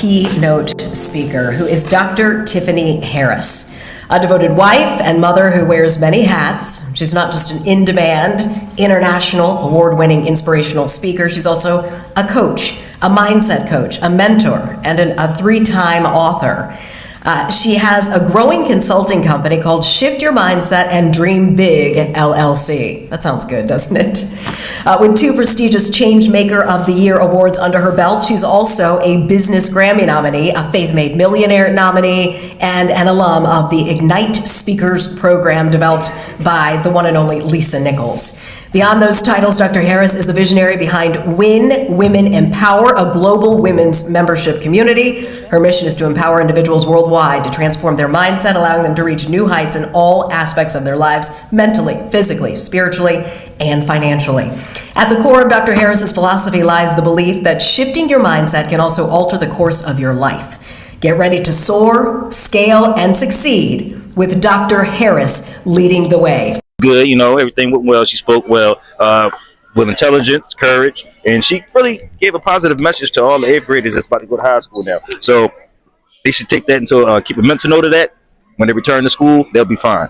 keynote speaker, who is Dr. Tiffany Harris, a devoted wife and mother who wears many hats. She's not just an in-demand, international, award-winning inspirational speaker. She's also a coach, a mindset coach, a mentor, and a 3-time author. She has a growing consulting company called Shift Your Mindset and Dream Big, LLC. That sounds good, doesn't it? With 2 prestigious Changemaker of the Year awards under her belt, she's also a Business Grammy nominee, a Faith Made Millionaire nominee, and an alum of the Ignite Speakers program developed by the one and only Lisa Nichols. Beyond those titles, Dr. Harris is the visionary behind Win Women Empower, a global women's membership community. Her mission is to empower individuals worldwide to transform their mindset, allowing them to reach new heights in all aspects of their lives, mentally, physically, spiritually, and financially. At the core of Dr. Harris's philosophy lies the belief that shifting your mindset can also alter the course of your life. Get ready to soar, scale, and succeed with Dr. Harris leading the way. Good, everything went well. She spoke well, with intelligence, courage, and she really gave a positive message to all the 8th graders that's about to go to high school now. So they should take that into keep a mental note of that. When they return to school, they'll be fine.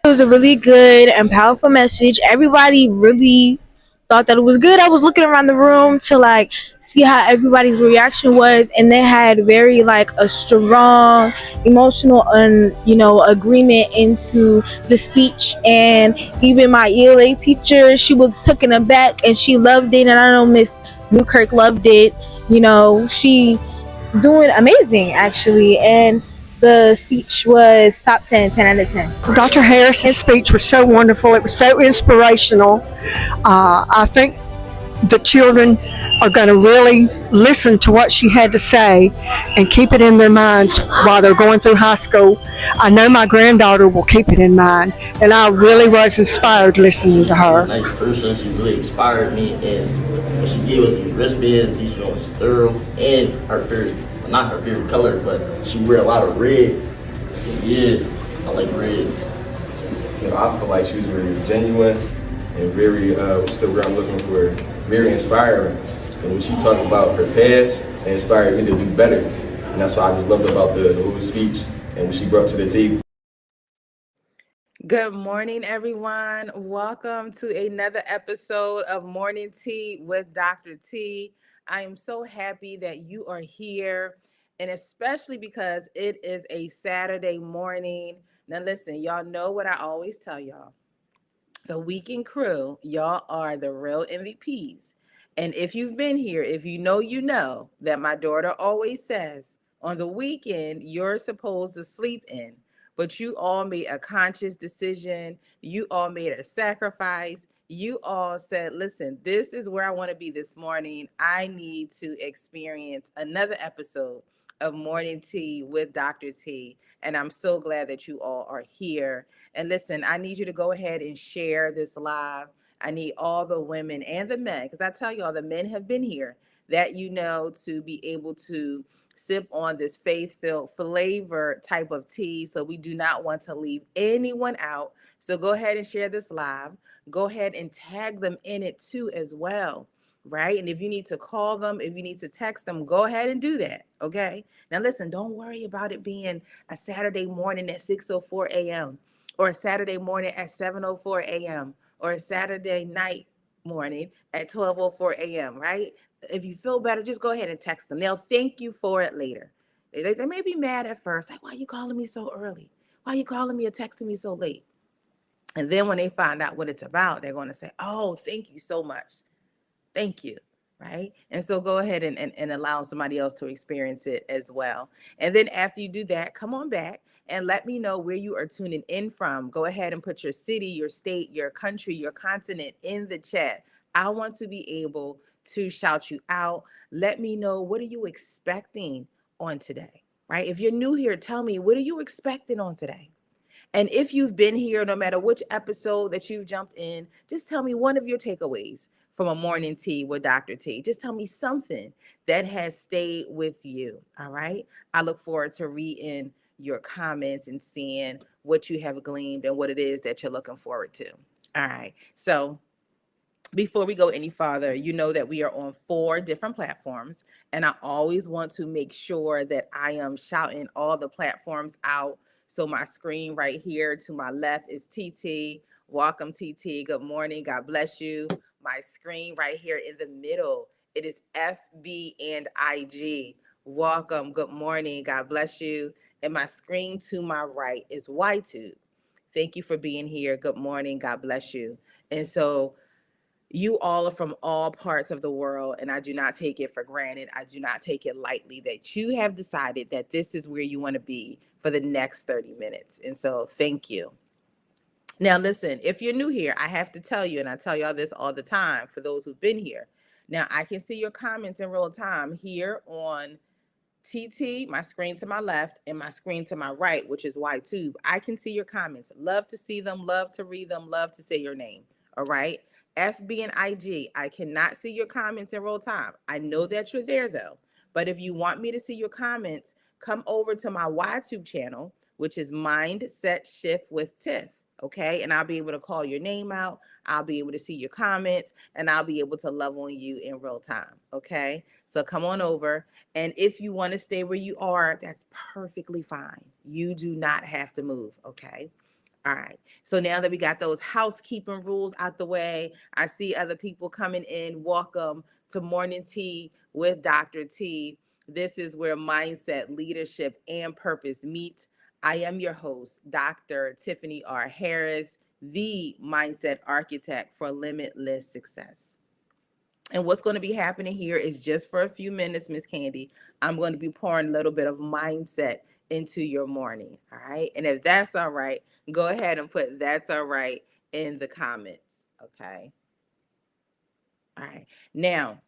It was a really good and powerful message. Everybody really thought that it was good. I was looking around the room to see how everybody's reaction was, and they had very a strong emotional agreement into the speech. And even my ELA teacher, she was taken aback and she loved it, and I know Miss Newkirk loved it. She doing amazing actually, and the speech was top 10 out of 10. Dr. Harris's speech was so wonderful. It was so inspirational. I think the children are going to really listen to what she had to say and keep it in their minds while they're going through high school. I know my granddaughter will keep it in mind, and I really was inspired listening to her. Nice person. She really inspired me, and when she gave us these wristbands, these was thorough, and her favorite, not her favorite color, but she wear a lot of red. Yeah, I like red. I feel like she was very genuine and very, still where I'm looking for, very inspiring. And when she talked about her past, it inspired me to do better. And that's what I just loved about the whole speech and what she brought to the table. Good morning, everyone. Welcome to another episode of Morning Tea with Dr. T. I am so happy that you are here, and especially because it is a Saturday morning. Now listen, y'all know what I always tell y'all. The Weekend Crew, y'all are the real MVPs. And if you've been here, if you know that my daughter always says, on the weekend, you're supposed to sleep in. But you all made a conscious decision. You all made a sacrifice. You all said, listen, this is where I want to be this morning. I need to experience another episode of Morning Tea with Dr. T. And I'm so glad that you all are here. And listen, I need you to go ahead and share this live. I need all the women and the men, because I tell y'all, the men have been here, that to be able to sip on this faith-filled flavor type of tea. So we do not want to leave anyone out. So go ahead and share this live. Go ahead and tag them in it too as well, right? And if you need to call them, if you need to text them, go ahead and do that, okay? Now listen, don't worry about it being a Saturday morning at 6:04 a.m. or a Saturday morning at 7:04 a.m. or a Saturday night morning at 12:04 a.m., right? If you feel better, just go ahead and text them. They'll thank you for it later. They may be mad at first, like, why are you calling me so early? Why are you calling me or texting me so late? And then when they find out what it's about, they're going to say, oh, thank you so much. Thank you. Right? And so go ahead and allow somebody else to experience it as well. And then after you do that, come on back and let me know where you are tuning in from. Go ahead and put your city, your state, your country, your continent in the chat. I want to be able to shout you out. Let me know, what are you expecting on today? Right? If you're new here, tell me, what are you expecting on today? And if you've been here, no matter which episode that you've jumped in, just tell me one of your takeaways from a morning tea with Dr. T. Just tell me something that has stayed with you. All right. I look forward to reading your comments and seeing what you have gleaned and what it is that you're looking forward to. All right. So Before we go any farther, you know that we are on 4 different platforms, and I always want to make sure that I am shouting all the platforms out. So my screen right here to my left is TT. Welcome, TT. Good morning. God bless you. My screen right here in the middle, it is FB and IG. Welcome. Good morning. God bless you. And my screen to my right is YTube. Thank you for being here. Good morning. God bless you. And so you all are from all parts of the world, and I do not take it for granted. I do not take it lightly that you have decided that this is where you want to be for the next 30 minutes. And so thank you. Now, listen, if you're new here, I have to tell you, and I tell y'all this all the time for those who've been here. Now, I can see your comments in real time here on TT, my screen to my left, and my screen to my right, which is YTube. I can see your comments. Love to see them, love to read them, love to say your name. All right. FB and IG, I cannot see your comments in real time. I know that you're there though. But if you want me to see your comments, come over to my YTube channel, which is Mindset Shift with Tiff. Okay. And I'll be able to call your name out. I'll be able to see your comments, and I'll be able to love on you in real time. Okay. So come on over. And if you want to stay where you are, that's perfectly fine. You do not have to move. Okay. All right. So now that we got those housekeeping rules out the way, I see other people coming in. Welcome to Morning Tea with Dr. T. This is where mindset, leadership, and purpose meet. I am your host, Dr. Tiffany R. Harris, the mindset architect for limitless success. And what's going to be happening here is just for a few minutes, Miss Candy, I'm going to be pouring a little bit of mindset into your morning. All right. And if that's all right, go ahead and put "that's all right" in the comments. Okay. All right. Now,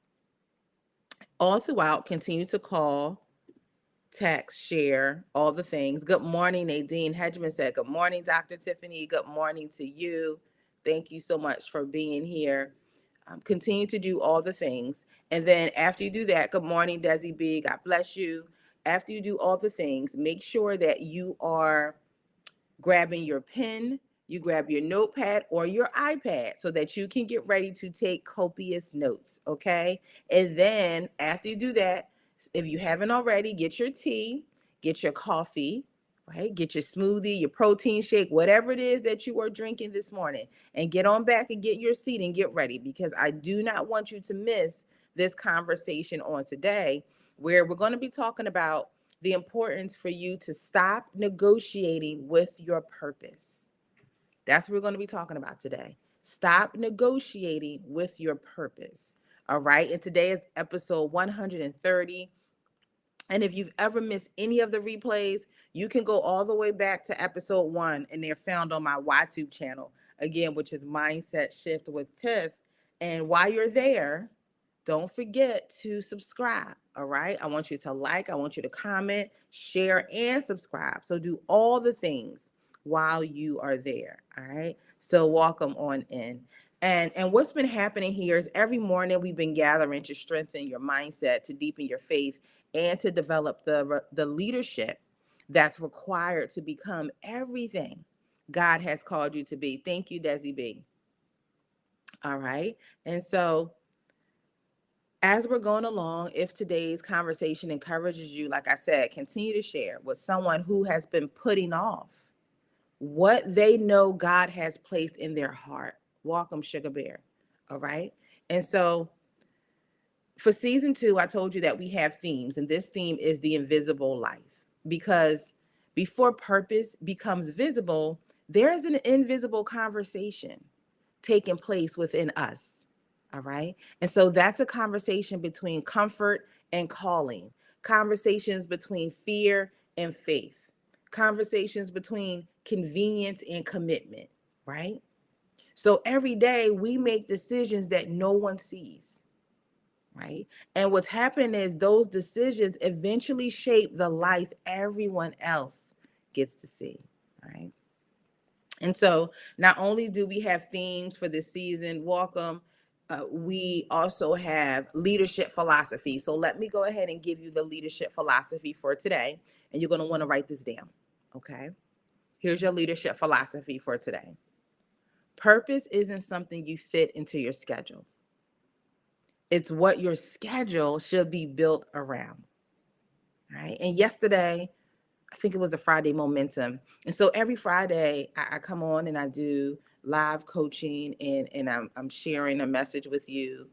all throughout, continue to call, text, share, all the things. Good morning, Nadine Hedgeman said, good morning, Dr. Tiffany. Good morning to you. Thank you so much for being here. Continue to do all the things. And then after you do that, good morning, Desi B. God bless you. After you do all the things, make sure that you are grabbing your pen, you grab your notepad or your iPad so that you can get ready to take copious notes, okay? And then after you do that, if you haven't already, get your tea, get your coffee, right? Get your smoothie, your protein shake, whatever it is that you are drinking this morning, and get on back and get your seat and get ready, because I do not want you to miss this conversation on today, where we're going to be talking about the importance for you to stop negotiating with your purpose. That's what we're going to be talking about today. Stop negotiating with your purpose. All right. And today is episode 130. And if you've ever missed any of the replays, you can go all the way back to episode 1, and they're found on my YTube channel, again, which is Mindset Shift with Tiff. And while you're there, don't forget to subscribe. All right. I want you to like, I want you to comment, share, and subscribe. So do all the things while you are there. All right. So welcome on in. And what's been happening here is every morning we've been gathering to strengthen your mindset, to deepen your faith, and to develop the leadership that's required to become everything God has called you to be. Thank you, Desi B. All right. And so as we're going along, if today's conversation encourages you, like I said, continue to share with someone who has been putting off what they know God has placed in their heart. Welcome, Sugar Bear. All right. And so for season 2, I told you that we have themes, and this theme is the invisible life, because before purpose becomes visible, there is an invisible conversation taking place within us. All right. And so that's a conversation between comfort and calling, conversations between fear and faith, conversations between convenience and commitment. Right. So every day we make decisions that no one sees. Right. And what's happening is those decisions eventually shape the life everyone else gets to see. Right. And so not only do we have themes for this season, welcome, we also have leadership philosophy. So let me go ahead and give you the leadership philosophy for today. And you're going to want to write this down. Okay. Here's your leadership philosophy for today. Purpose isn't something you fit into your schedule. It's what your schedule should be built around, right? And yesterday, I think it was a Friday momentum. And so every Friday I come on and I do live coaching and I'm sharing a message with you,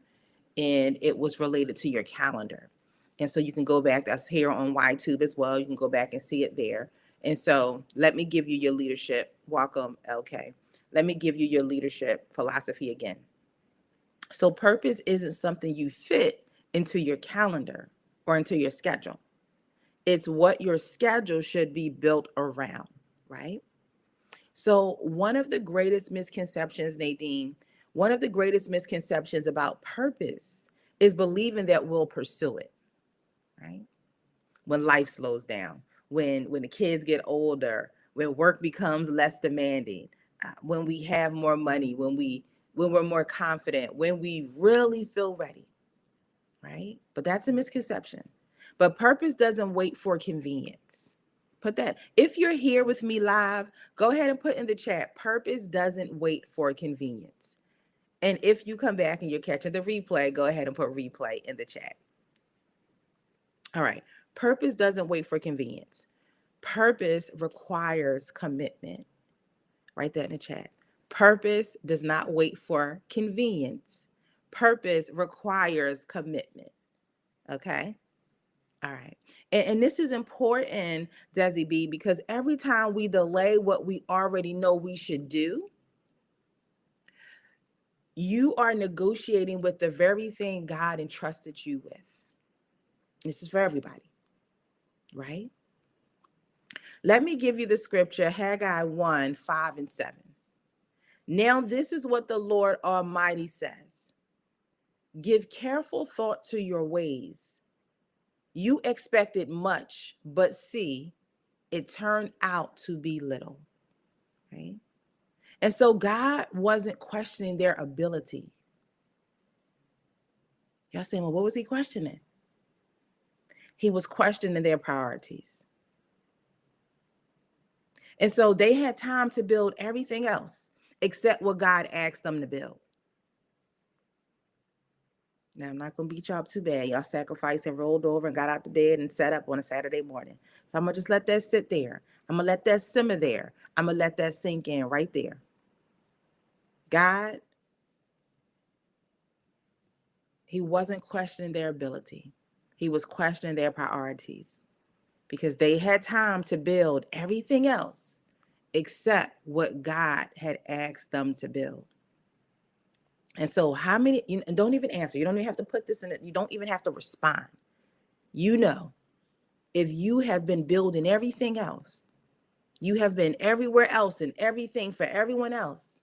and it was related to your calendar. And so you can go back, that's here on YouTube as well. You can go back and see it there. And so let me give you your leadership. Welcome, LK. Let me give you your leadership philosophy again. So purpose isn't something you fit into your calendar or into your schedule. It's what your schedule should be built around, right? So one of the greatest misconceptions, Nadine, one of the greatest misconceptions about purpose is believing that we'll pursue it, right? When life slows down, when the kids get older, when work becomes less demanding, when we have more money, when we're more confident, when we really feel ready, right? But that's a misconception. But purpose doesn't wait for convenience. Put that. If you're here with me live, go ahead and put in the chat. Purpose doesn't wait for convenience. And if you come back and you're catching the replay, go ahead and put replay in the chat. All right. Purpose doesn't wait for convenience. Purpose requires commitment. Write that in the chat. Purpose does not wait for convenience. Purpose requires commitment. Okay. All right. And this is important, Desi B, because every time we delay what we already know we should do, you are negotiating with the very thing God entrusted you with. This is for everybody, right? Let me give you the scripture, Haggai 1, 5 and 7. Now this is what the Lord Almighty says. Give careful thought to your ways. You expected much, but see, it turned out to be little, right? And so God wasn't questioning their ability. Y'all saying, well, what was he questioning? He was questioning their priorities. And so they had time to build everything else except what God asked them to build. Now, I'm not going to beat y'all up too bad. Y'all sacrificed and rolled over and got out the bed and set up on a Saturday morning. So I'm going to just let that sit there. I'm going to let that simmer there. I'm going to let that sink in right there. God, he wasn't questioning their ability. He was questioning their priorities because they had time to build everything else except what God had asked them to build. And so how many, and don't even answer. You don't even have to put this in it. You don't even have to respond. You know, if you have been building everything else, you have been everywhere else and everything for everyone else,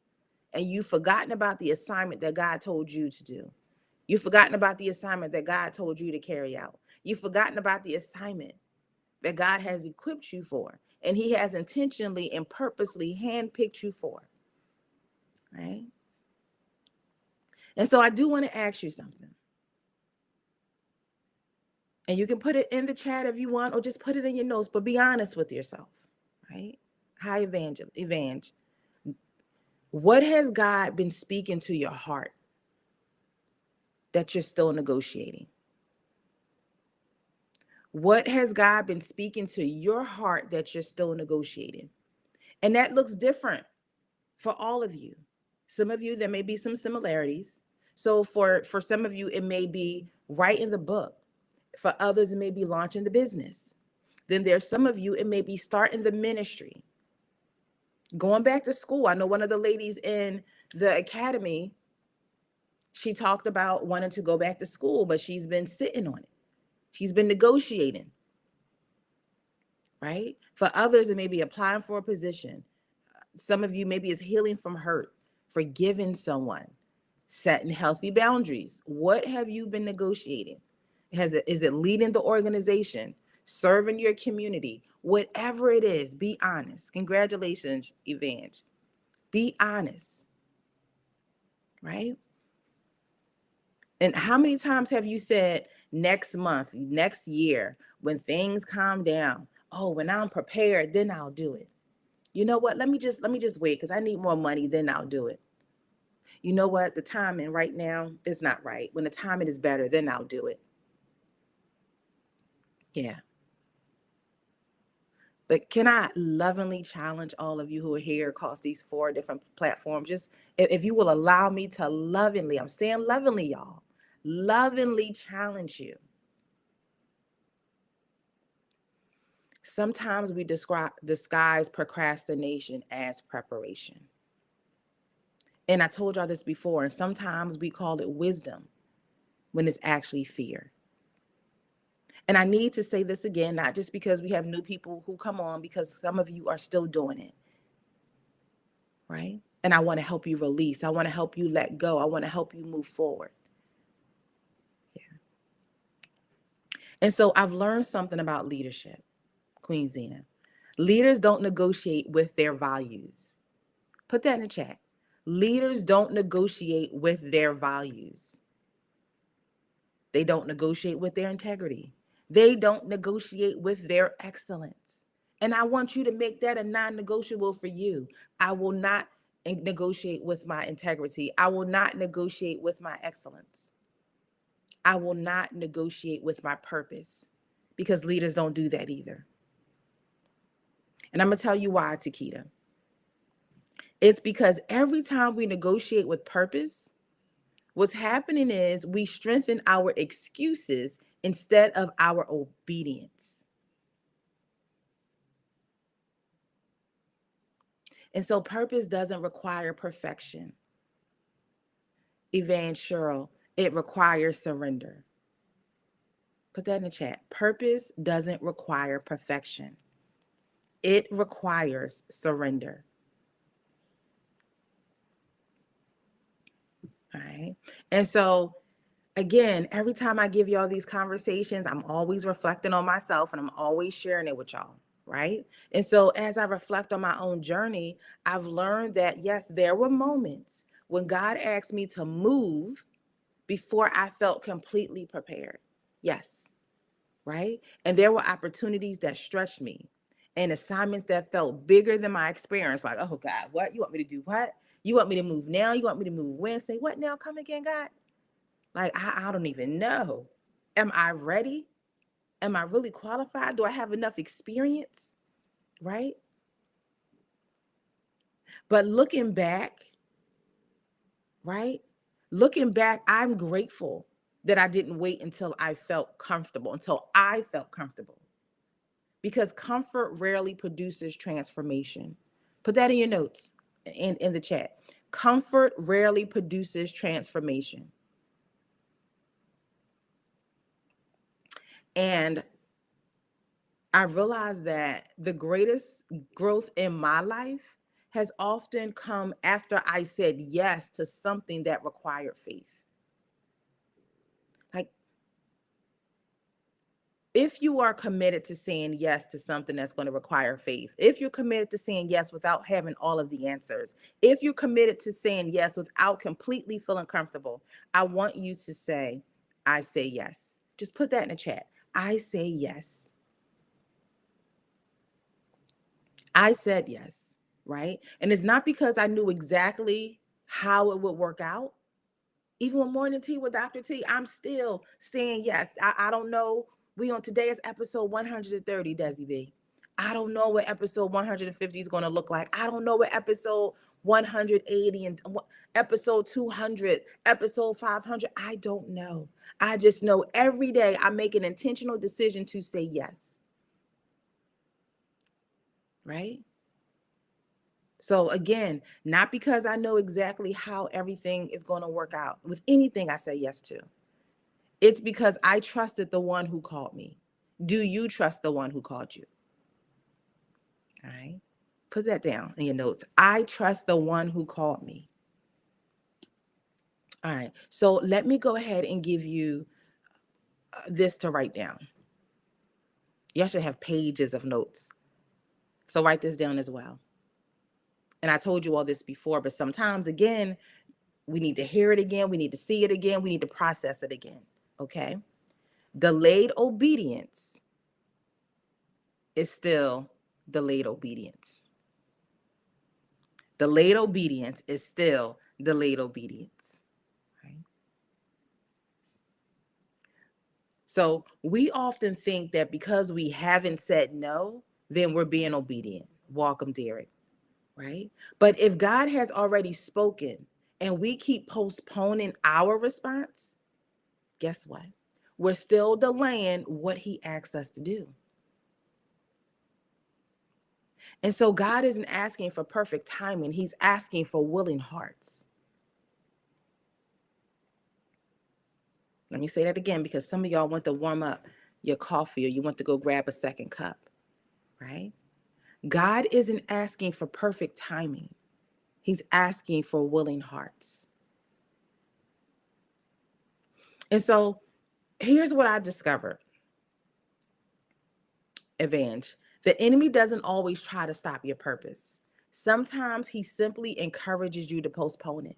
and you've forgotten about the assignment that God told you to do. You've forgotten about the assignment that God told you to carry out. You've forgotten about the assignment that God has equipped you for, and he has intentionally and purposely handpicked you for, right? And so I do want to ask you something. And you can put it in the chat if you want, or just put it in your notes, but be honest with yourself, right? Hi, Evangel. What has God been speaking to your heart that you're still negotiating? What has God been speaking to your heart that you're still negotiating? And that looks different for all of you. Some of you, there may be some similarities. So for some of you, it may be writing the book. For others, it may be launching the business. Then there's some of you, it may be starting the ministry, going back to school. I know one of the ladies in the academy, she talked about wanting to go back to school, but she's been sitting on it. She's been negotiating, right? For others, it may be applying for a position. Some of you maybe is healing from hurt, forgiving someone, setting healthy boundaries. What have you been negotiating? Is it leading the organization, serving your community? Whatever it is, be honest. Congratulations, Evange. Be honest, right? And how many times have you said next month, next year, when things calm down, oh, when I'm prepared, then I'll do it. You know what? Let me just wait because I need more money, then I'll do it. You know what? The timing right now is not right. When the timing is better, then I'll do it. Yeah. But can I lovingly challenge all of you who are here across these 4 different platforms? Just if you will allow me to lovingly, I'm saying lovingly, y'all, lovingly challenge you. Sometimes we disguise procrastination as preparation. And I told y'all this before, and sometimes we call it wisdom when it's actually fear. And I need to say this again, not just because we have new people who come on, because some of you are still doing it, right? And I want to help you release. I want to help you let go. I want to help you move forward. Yeah. And so I've learned something about leadership, Queen Zena. Leaders don't negotiate with their values. Put that in the chat. Leaders don't negotiate with their values. They don't negotiate with their integrity. They don't negotiate with their excellence. And I want you to make that a non-negotiable for you. I will not negotiate with my integrity. I will not negotiate with my excellence. I will not negotiate with my purpose, because leaders don't do that either. And I'm going to tell you why, Takeda. It's because every time we negotiate with purpose, what's happening is we strengthen our excuses instead of our obedience. And so purpose doesn't require perfection. Evan Cheryl, it requires surrender. Put that in the chat. Purpose doesn't require perfection. It requires surrender. All right. And so again, every time I give y'all these conversations, I'm always reflecting on myself and I'm always sharing it with y'all, right? And so as I reflect on my own journey, I've learned that, yes, there were moments when God asked me to move before I felt completely prepared. Yes, right? And there were opportunities that stretched me and assignments that felt bigger than my experience. Like, oh God, what? You want me to do what? You want me to move now? You want me to move when? Say what now? Come again, God? Like, I don't even know. Am I ready? Am I really qualified? Do I have enough experience? Right? But looking back, right? Looking back, I'm grateful that I didn't wait until I felt comfortable, because comfort rarely produces transformation. Put that in your notes in the chat. Comfort rarely produces transformation. And I realized that the greatest growth in my life has often come after I said yes to something that required faith. Like, if you are committed to saying yes to something that's going to require faith, if you're committed to saying yes without having all of the answers, if you're committed to saying yes without completely feeling comfortable, I want you to say, I say yes. Just put that in the chat. I say yes. I said yes, right? And it's not because I knew exactly how it would work out. Even with Morning Tea with Dr. T, I'm still saying yes. I don't know. We on today is episode 130, Desi B. I don't know what episode 150 is going to look like. I don't know what episode 180 and episode 200, episode 500. I don't know. I just know every day I make an intentional decision to say yes. Right? So again, not because I know exactly how everything is going to work out with anything I say yes to. It's because I trusted the one who called me. Do you trust the one who called you? All right. Put that down in your notes. I trust the one who called me. All right. So let me go ahead and give you this to write down. You should have pages of notes. So write this down as well. And I told you all this before, but sometimes, again, we need to hear it again. We need to see it again. We need to process it again. Okay. Delayed obedience is still delayed obedience. Delayed obedience is still delayed obedience. Right? So we often think that because we haven't said no, then we're being obedient. Welcome, Derek. Right? But if God has already spoken and we keep postponing our response, guess what? We're still delaying what he asks us to do. And so God isn't asking for perfect timing. He's asking for willing hearts. Let me say that again, because some of y'all want to warm up your coffee or you want to go grab a second cup, right? God isn't asking for perfect timing. He's asking for willing hearts. And so here's what I discovered, Evange. The enemy doesn't always try to stop your purpose. Sometimes he simply encourages you to postpone it.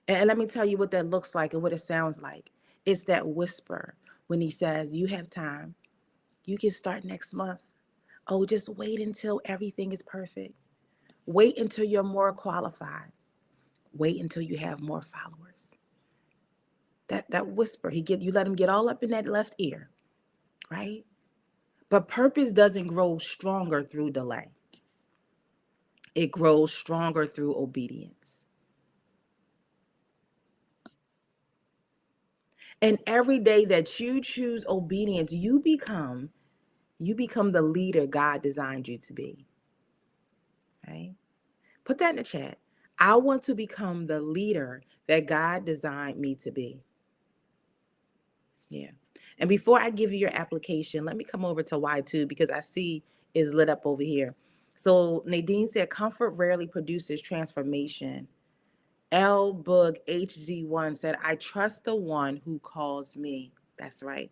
And let me tell you what that looks like and what it sounds like. It's that whisper when he says, you have time. You can start next month. Oh, just wait until everything is perfect. Wait until you're more qualified. Wait until you have more followers. That whisper, you let him get all up in that left ear, right? But purpose doesn't grow stronger through delay. It grows stronger through obedience. And every day that you choose obedience, you become the leader God designed you to be. Right? Put that in the chat. I want to become the leader that God designed me to be. Yeah. And before I give you your application, let me come over to Y2 because I see is lit up over here. So Nadine said, comfort rarely produces transformation. L Boog HZ1 said, I trust the one who calls me. That's right.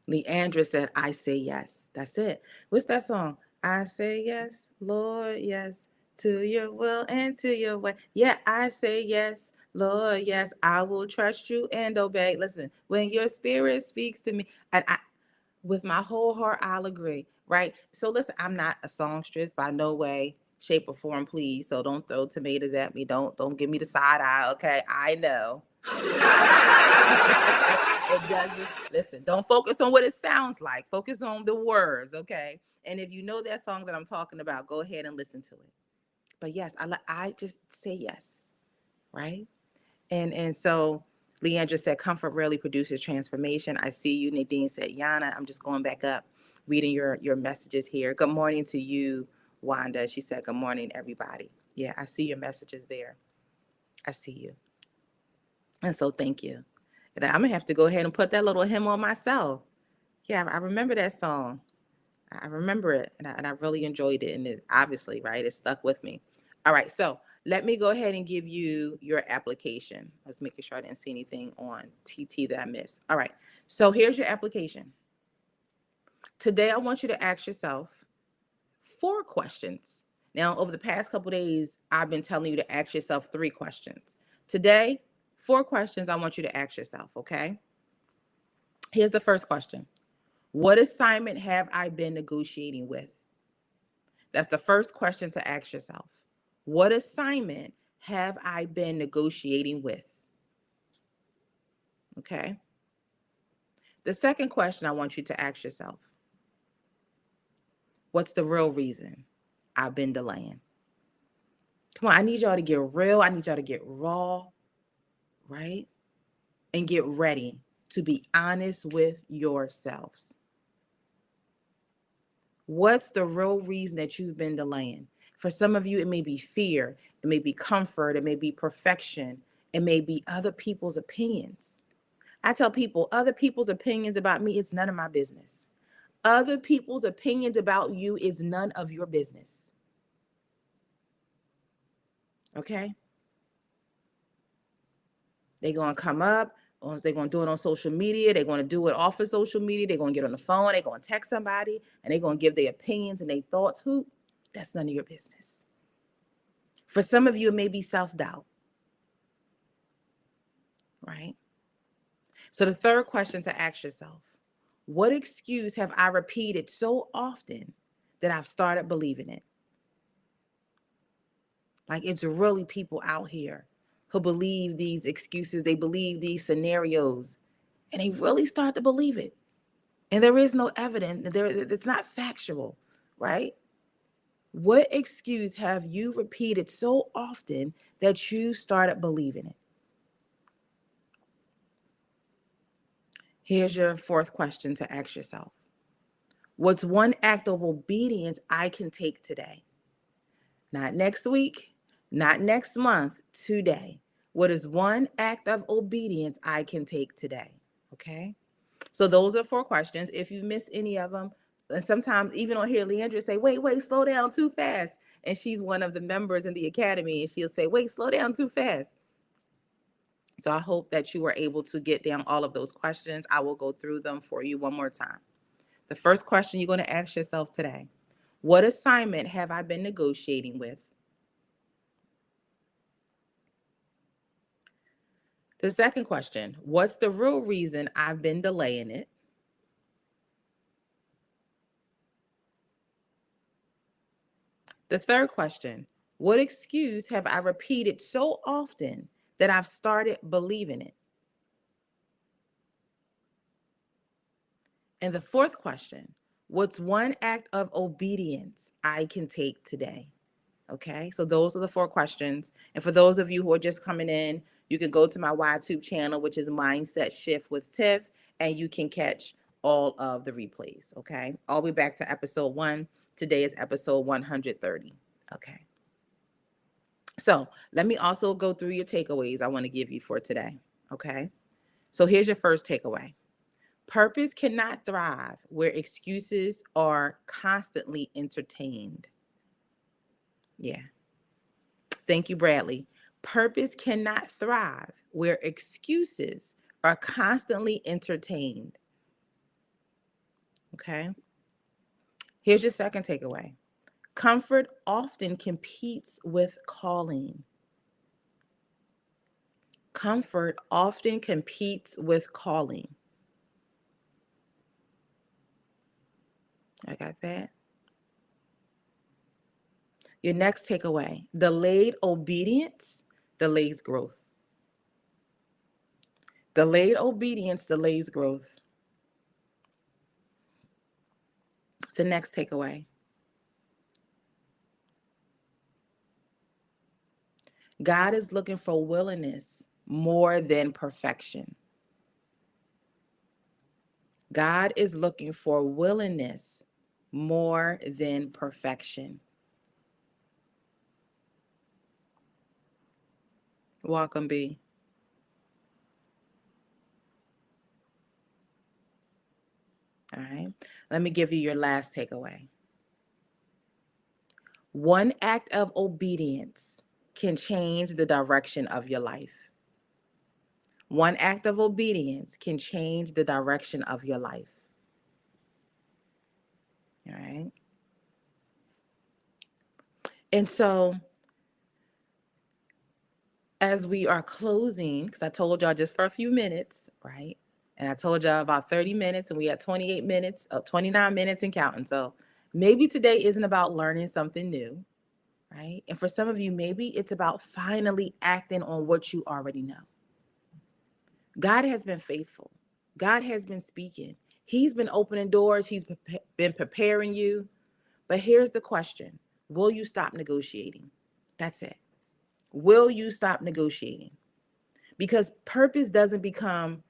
Leandra said, I say yes. That's it. What's that song? I say yes, Lord, yes, to your will and to your way. Yeah, I say yes, Lord, yes, I will trust you and obey. Listen, when your spirit speaks to me, and with my whole heart, I'll agree, right? So listen, I'm not a songstress by no way, shape, or form, please. So don't throw tomatoes at me. Don't give me the side eye, okay? I know. It doesn't. Listen, don't focus on what it sounds like. Focus on the words, okay? And if you know that song that I'm talking about, go ahead and listen to it. But yes, I just say yes, right? And so Leandra said, comfort rarely produces transformation. I see you. Nadine said, Yana, I'm just going back up, reading your messages here. Good morning to you, Wanda. She said, good morning, everybody. Yeah, I see your messages there. I see you. And so thank you. And I'm going to have to go ahead and put that little hymn on myself. Yeah, I remember that song. I remember it, and I really enjoyed it. And it, obviously, right, it stuck with me. All right, so let me go ahead and give you your application. Let's make sure I didn't see anything on TT that I missed. All right, so here's your application. Today, I want you to ask yourself 4 questions. Now, over the past couple days, I've been telling you to ask yourself 3 questions. Today, 4 questions I want you to ask yourself, okay? Here's the first question. What assignment have I been negotiating with? That's the first question to ask yourself. What assignment have I been negotiating with? Okay. The second question I want you to ask yourself. What's the real reason I've been delaying? Come on, I need y'all to get real. I need y'all to get raw, right? And get ready to be honest with yourselves. What's the real reason that you've been delaying? For some of you, it may be fear, it may be comfort, it may be perfection, it may be other people's opinions. I tell people, other people's opinions about me, it's none of my business. Other people's opinions about you is none of your business. Okay? They're going to come up, they're going to do it on social media, they're going to do it off of social media, they're going to get on the phone, they're going to text somebody, and they're going to give their opinions and their thoughts. That's none of your business. For some of you, it may be self-doubt, right? So the third question to ask yourself, what excuse have I repeated so often that I've started believing it? Like, it's really people out here who believe these excuses, they believe these scenarios, and they really start to believe it. And there is no evidence, it's not factual, right? What excuse have you repeated so often that you started believing it? Here's your fourth question to ask yourself. What's one act of obedience I can take today? Not next week, not next month, today. What is one act of obedience I can take today? Okay. So those are 4 questions. If you miss any of them, and sometimes even on here, Leandra say, wait, slow down too fast. And she's one of the members in the academy, and she'll say, wait, slow down too fast. So I hope that you were able to get down all of those questions. I will go through them for you one more time. The first question you're going to ask yourself today: what assignment have I been negotiating with? The second question: what's the real reason I've been delaying it? The third question: what excuse have I repeated so often that I've started believing it? And the fourth question: what's one act of obedience I can take today? Okay, so those are the 4 questions. And for those of you who are just coming in, you can go to my YouTube channel, which is Mindset Shift with Tiff, and you can catch all of the replays. Okay, I'll be back to episode 1. Today is episode 130. Okay, so let me also go through your takeaways I want to give you for today. Okay, so here's your first takeaway: purpose cannot thrive where excuses are constantly entertained. Yeah. Thank you, Bradley. Purpose cannot thrive where excuses are constantly entertained. Okay. Here's your second takeaway: comfort often competes with calling. Comfort often competes with calling. I got that. Your next takeaway: delayed obedience delays growth. Delayed obedience delays growth. The next takeaway: God is looking for willingness more than perfection. God is looking for willingness more than perfection. Welcome, B. All right. Let me give you your last takeaway. One act of obedience can change the direction of your life. One act of obedience can change the direction of your life. All right. And so, as we are closing, because I told y'all just for a few minutes, right? And I told y'all about 30 minutes, and we had 28 minutes, 29 minutes and counting. So maybe today isn't about learning something new, right? And for some of you, maybe it's about finally acting on what you already know. God has been faithful. God has been speaking. He's been opening doors. He's been preparing you. But here's the question: will you stop negotiating? That's it. Will you stop negotiating? Because purpose doesn't become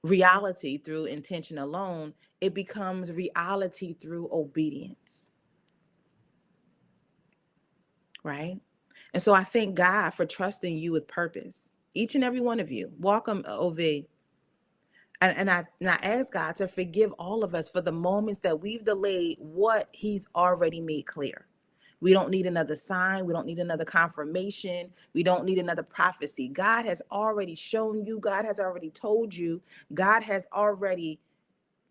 reality through intention alone. It becomes reality through obedience. Right? And so I thank God for trusting you with purpose. Each and every one of you. Welcome, OV. And I ask God to forgive all of us for the moments that we've delayed what He's already made clear. We don't need another sign. We don't need another confirmation. We don't need another prophecy. God has already shown you. God has already told you. God has already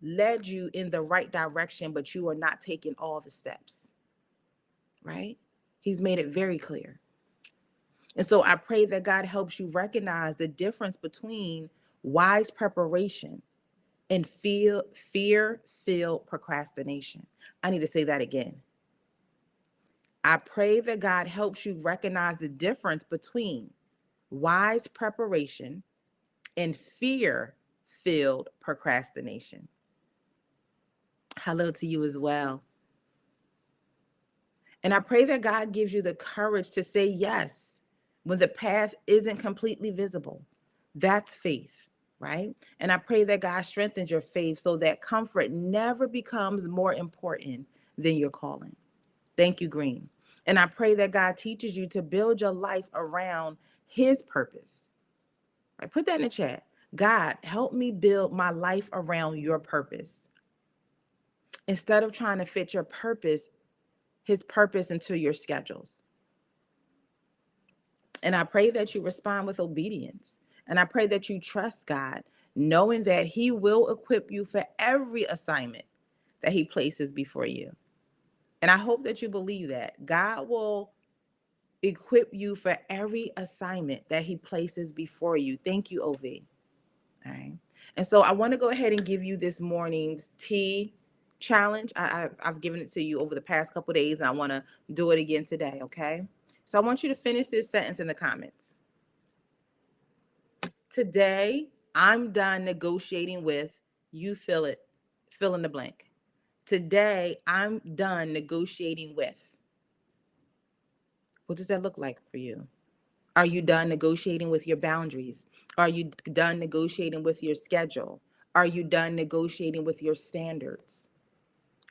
led you in the right direction, but you are not taking all the steps, right? He's made it very clear. And so I pray that God helps you recognize the difference between wise preparation and fear-filled procrastination. I need to say that again. I pray that God helps you recognize the difference between wise preparation and fear-filled procrastination. Hello to you as well. And I pray that God gives you the courage to say yes when the path isn't completely visible. That's faith, right? And I pray that God strengthens your faith so that comfort never becomes more important than your calling. Thank you, Green. And I pray that God teaches you to build your life around his purpose. Right? Put that in the chat. God, help me build my life around your purpose. Instead of trying to fit your purpose, his purpose into your schedules. And I pray that you respond with obedience. And I pray that you trust God, knowing that he will equip you for every assignment that he places before you. And I hope that you believe that God will equip you for every assignment that he places before you. Thank you, OV. All right. And so I want to go ahead and give you this morning's tea challenge. I've given it to you over the past couple of days, and I want to do it again today, okay? So I want you to finish this sentence in the comments. Today, I'm done negotiating with, you fill in the blank. Today, I'm done negotiating with. What does that look like for you? Are you done negotiating with your boundaries? Are you done negotiating with your schedule? Are you done negotiating with your standards?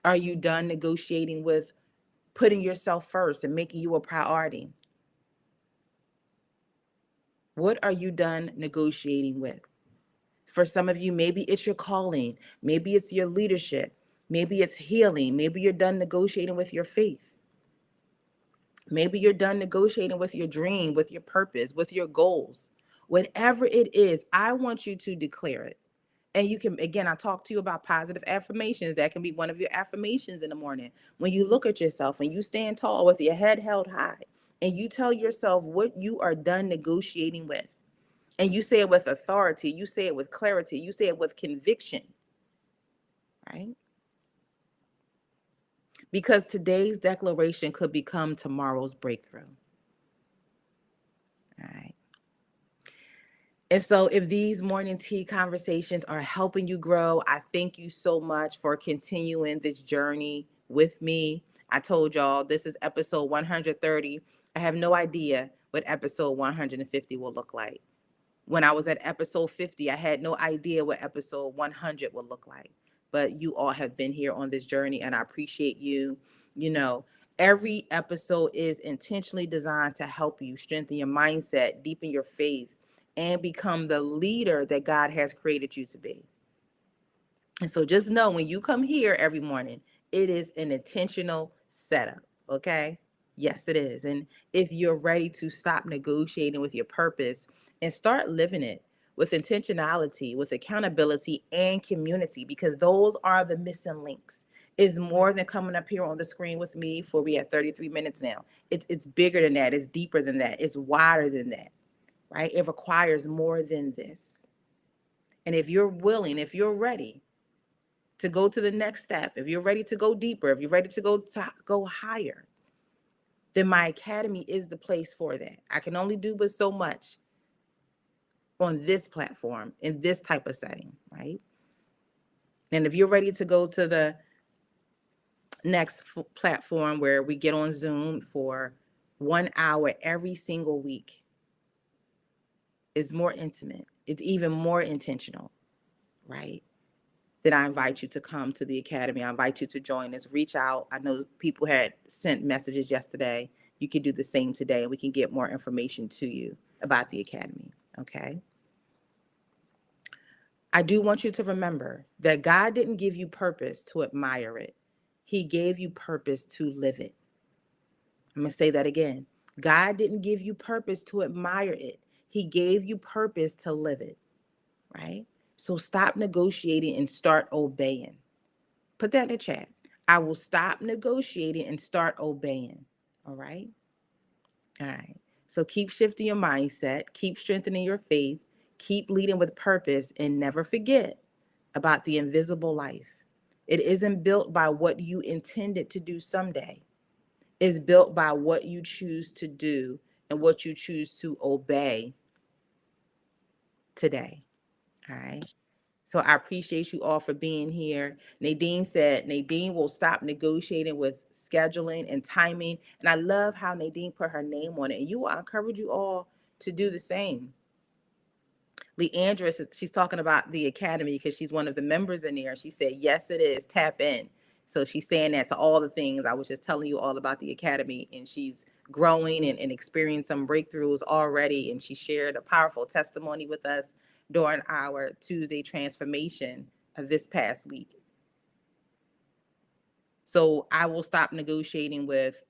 Are you done negotiating with putting yourself first and making you a priority? What are you done negotiating with? For some of you, maybe it's your calling. Maybe it's your leadership. Maybe it's healing. Maybe you're done negotiating with your faith. Maybe you're done negotiating with your dream, with your purpose, with your goals. Whatever it is, I want you to declare it. And you can, again, I talked to you about positive affirmations. That can be one of your affirmations in the morning. When you look at yourself and you stand tall with your head held high and you tell yourself what you are done negotiating with. And you say it with authority. You say it with clarity. You say it with conviction, right? Because today's declaration could become tomorrow's breakthrough. All right. And so if these morning tea conversations are helping you grow, I thank you so much for continuing this journey with me. I told y'all this is episode 130. I have no idea what episode 150 will look like. When I was at episode 50, I had no idea what episode 100 would look like. But you all have been here on this journey, and I appreciate you. You know, every episode is intentionally designed to help you strengthen your mindset, deepen your faith, and become the leader that God has created you to be. And so just know when you come here every morning, it is an intentional setup, okay? Yes, it is. And if you're ready to stop negotiating with your purpose and start living it with intentionality, with accountability and community, because those are the missing links. Is more than coming up here on the screen with me for we at 33 minutes now. It's bigger than that. It's deeper than that. It's wider than that, right? It requires more than this. And if you're willing, if you're ready to go to the next step, if you're ready to go deeper, if you're ready to go higher, then my academy is the place for that. I can only do but so much on this platform in this type of setting, right? And if you're ready to go to the next platform where we get on Zoom for 1 hour every single week, it's more intimate. It's even more intentional, right? Then I invite you to come to the academy. I invite you to join us. Reach out. I know people had sent messages yesterday. You can do the same today, and we can get more information to you about the academy, okay? I do want you to remember that God didn't give you purpose to admire it. He gave you purpose to live it. I'm going to say that again. God didn't give you purpose to admire it. He gave you purpose to live it, right? So stop negotiating and start obeying. Put that in the chat. I will stop negotiating and start obeying. All right? All right. So keep shifting your mindset, keep strengthening your faith, keep leading with purpose, and never forget about the invisible life. It isn't built by what you intended to do someday. is built by what you choose to do and what you choose to obey today. All right. So I appreciate you all for being here. Nadine said Nadine will stop negotiating with scheduling and timing. And I love how Nadine put her name on it. And I encourage you all to do the same. Leandra, she's talking about the academy because she's one of the members in there. She said, yes, it is. Tap in. So she's saying that to all the things. I was just telling you all about the academy, and she's growing and experiencing some breakthroughs already. And she shared a powerful testimony with us during our Tuesday transformation this past week. So I will stop negotiating with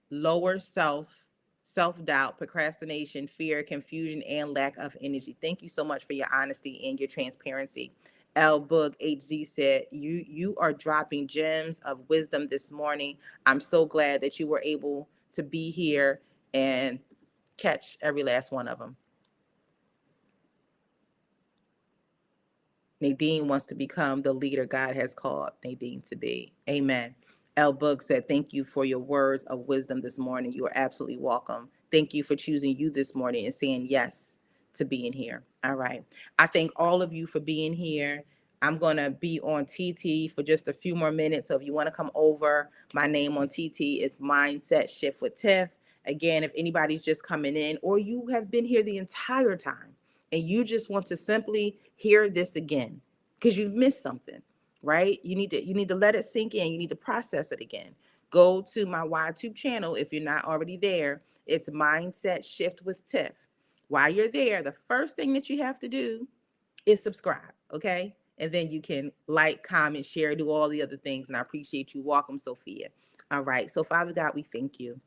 lower self-doubt, procrastination, fear, confusion, and lack of energy. Thank you so much for your honesty and your transparency. L Book HZ said, you are dropping gems of wisdom this morning. I'm so glad that you were able to be here and catch every last one of them. Nadine wants to become the leader God has called Nadine to be. Amen. L. Book said, thank you for your words of wisdom this morning. You are absolutely welcome. Thank you for choosing you this morning and saying yes to being here. All right. I thank all of you for being here. I'm going to be on TT for just a few more minutes. So if you want to come over, my name on TT is Mindset Shift with Tiff. Again, if anybody's just coming in or you have been here the entire time and you just want to simply hear this again because you've missed something, right? You need to let it sink in. You need to process it again. Go to my YouTube channel if you're not already there. It's Mindset Shift with Tiff. While you're there, the first thing that you have to do is subscribe, okay? And then you can like, comment, share, do all the other things. And I appreciate you. Welcome, Sophia. All right. So, Father God, we thank you.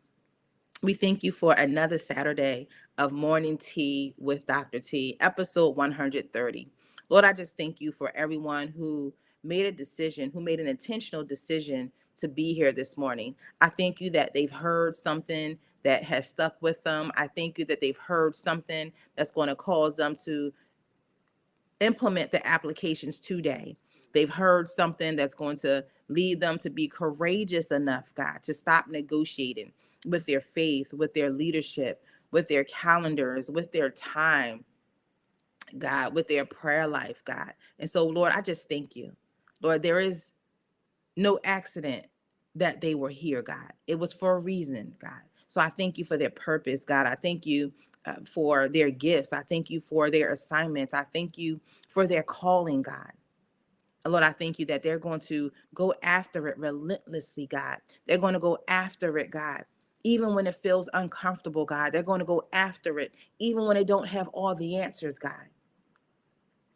We thank you for another Saturday of Morning Tea with Dr. T, episode 130. Lord, I just thank you for everyone who made a decision, who made an intentional decision to be here this morning. I thank you that they've heard something that has stuck with them. I thank you that they've heard something that's going to cause them to implement the applications today. They've heard something that's going to lead them to be courageous enough, God, to stop negotiating with their faith, with their leadership, with their calendars, with their time, God, with their prayer life, God. And so, Lord, I just thank you. Lord, there is no accident that they were here, God. It was for a reason, God. So I thank you for their purpose, God. I thank you for their gifts. I thank you for their assignments. I thank you for their calling, God. Lord, I thank you that they're going to go after it relentlessly, God. They're going to go after it, God. Even when it feels uncomfortable, God, they're going to go after it, even when they don't have all the answers, God.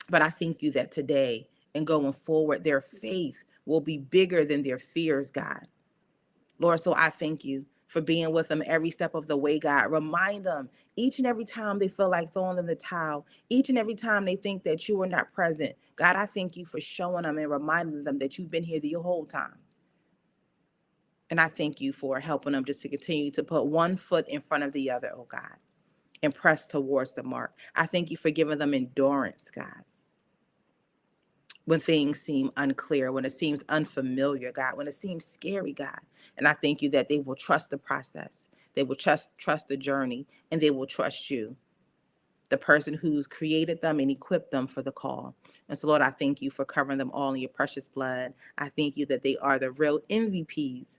But I thank you that today and going forward, their faith will be bigger than their fears, God. Lord, so I thank you for being with them every step of the way, God. Remind them each and every time they feel like throwing in the towel, each and every time they think that you are not present. God, I thank you for showing them and reminding them that you've been here the whole time. And I thank you for helping them just to continue to put one foot in front of the other, oh God, and press towards the mark. I thank you for giving them endurance, God, when things seem unclear, when it seems unfamiliar, God, when it seems scary, God. And I thank you that they will trust the process. They will trust the journey, and they will trust you, the person who's created them and equipped them for the call. And so, Lord, I thank you for covering them all in your precious blood. I thank you that they are the real MVPs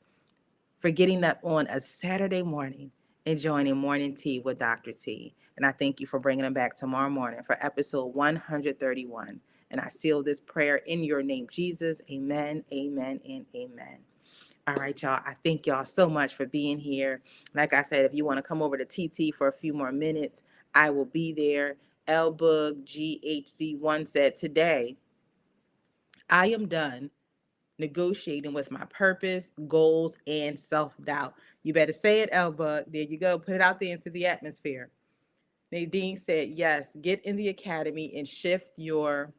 for getting up on a Saturday morning and joining Morning Tea with Dr. T. And I thank you for bringing them back tomorrow morning for episode 131. And I seal this prayer in your name, Jesus. Amen, amen, and amen. All right, y'all. I thank y'all so much for being here. Like I said, if you want to come over to TT for a few more minutes, I will be there. Elbug GHZ1 said, today, I am done negotiating with my purpose, goals, and self-doubt. You better say it, Elbug. There you go. Put it out there into the atmosphere. Nadine said, yes, get in the academy and shift your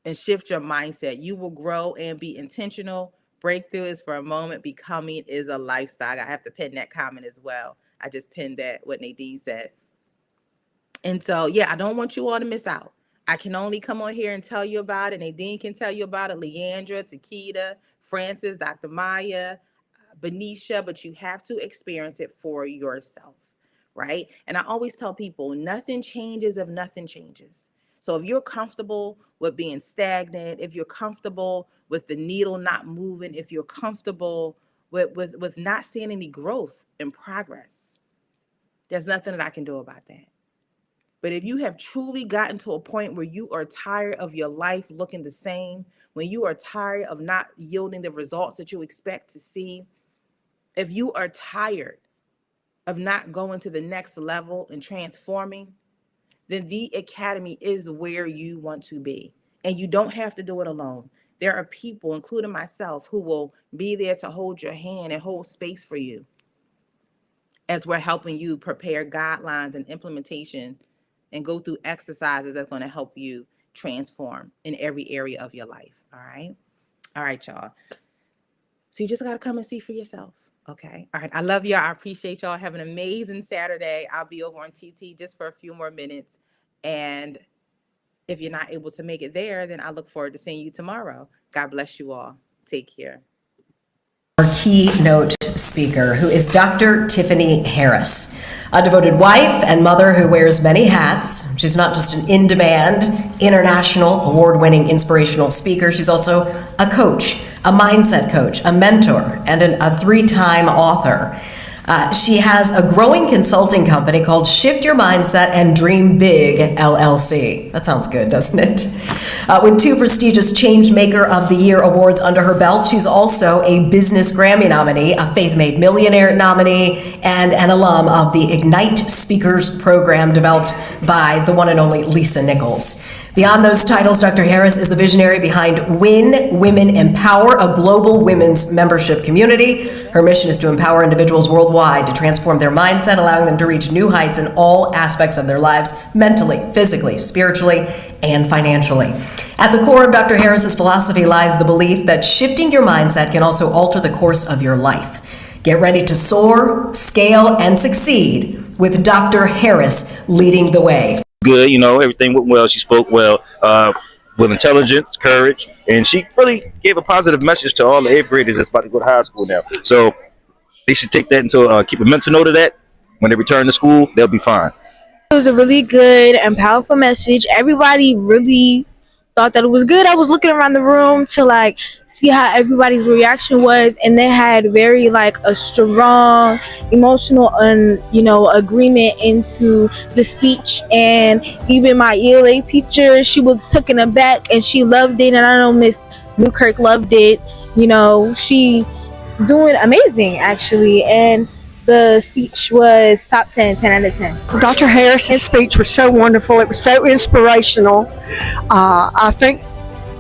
mindset. You will grow and be intentional. Breakthrough is for a moment. Becoming is a lifestyle. I have to pin that comment as well. I just pinned that, what Nadine said. And so, yeah, I don't want you all to miss out. I can only come on here and tell you about it. Nadine can tell you about it. Leandra, Takeda, Francis, Dr. Maya, Benicia, but you have to experience it for yourself, right? And I always tell people, nothing changes if nothing changes. So if you're comfortable with being stagnant, if you're comfortable with the needle not moving, if you're comfortable with not seeing any growth and progress, there's nothing that I can do about that. But if you have truly gotten to a point where you are tired of your life looking the same, when you are tired of not yielding the results that you expect to see, if you are tired of not going to the next level and transforming, then the Academy is where you want to be. And you don't have to do it alone. There are people, including myself, who will be there to hold your hand and hold space for you as we're helping you prepare guidelines and implementation and go through exercises that's going to help you transform in every area of your life. All right. All right, y'all. So you just got to come and see for yourself. Okay. All right. I love y'all. I appreciate y'all. Have an amazing Saturday. I'll be over on TT just for a few more minutes. And if you're not able to make it there, then I look forward to seeing you tomorrow. God bless you all. Take care. Our keynote speaker, who is Dr. Tiffany Harris, a devoted wife and mother who wears many hats. She's not just an in-demand, international, award-winning inspirational speaker. She's also a coach, a mindset coach, a mentor, and a three-time author. She has a growing consulting company called Shift Your Mindset and Dream Big, LLC. That sounds good, doesn't it? With 2 prestigious Changemaker of the Year awards under her belt, she's also a Business Grammy nominee, a Faith Made Millionaire nominee, and an alum of the Ignite Speakers program developed by the one and only Lisa Nichols. Beyond those titles, Dr. Harris is the visionary behind Win Women Empower, a global women's membership community. Her mission is to empower individuals worldwide to transform their mindset, allowing them to reach new heights in all aspects of their lives, mentally, physically, spiritually, and financially. At the core of Dr. Harris's philosophy lies the belief that shifting your mindset can also alter the course of your life. Get ready to soar, scale, and succeed with Dr. Harris leading the way. Good, everything went well. She spoke well, with intelligence, courage, and she really gave a positive message to all the 8th graders that's about to go to high school now. So they should take that into keep a mental note of that. When they return to school, they'll be fine. It was a really good and powerful message. Everybody really thought that it was good. I was looking around the room to see how everybody's reaction was, and they had very a strong emotional agreement into the speech. And even my ELA teacher, she was taken aback and she loved it, and I know Miss Newkirk loved it. She doing amazing actually, and the speech was top 10 out of 10. Dr. Harris's speech was so wonderful. It was so inspirational. I think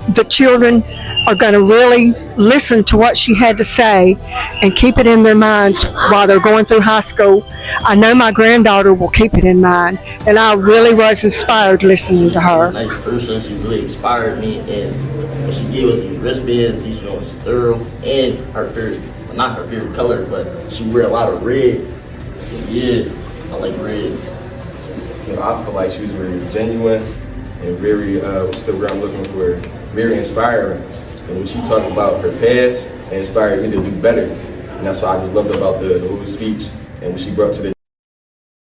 the children are going to really listen to what she had to say and keep it in their minds while they're going through high school. I know my granddaughter will keep it in mind, and I really was inspired listening to her. Nice person. She really inspired me, and she gave us these wristbands. These was thorough, and her favorite, not her favorite color, but she wear a lot of red. Yeah, I like red. I feel like she was very genuine and very, what's the word I'm looking for? Very inspiring. And when she talked about her past, it inspired me to do better. And that's what I just loved about the whole speech and what she brought to the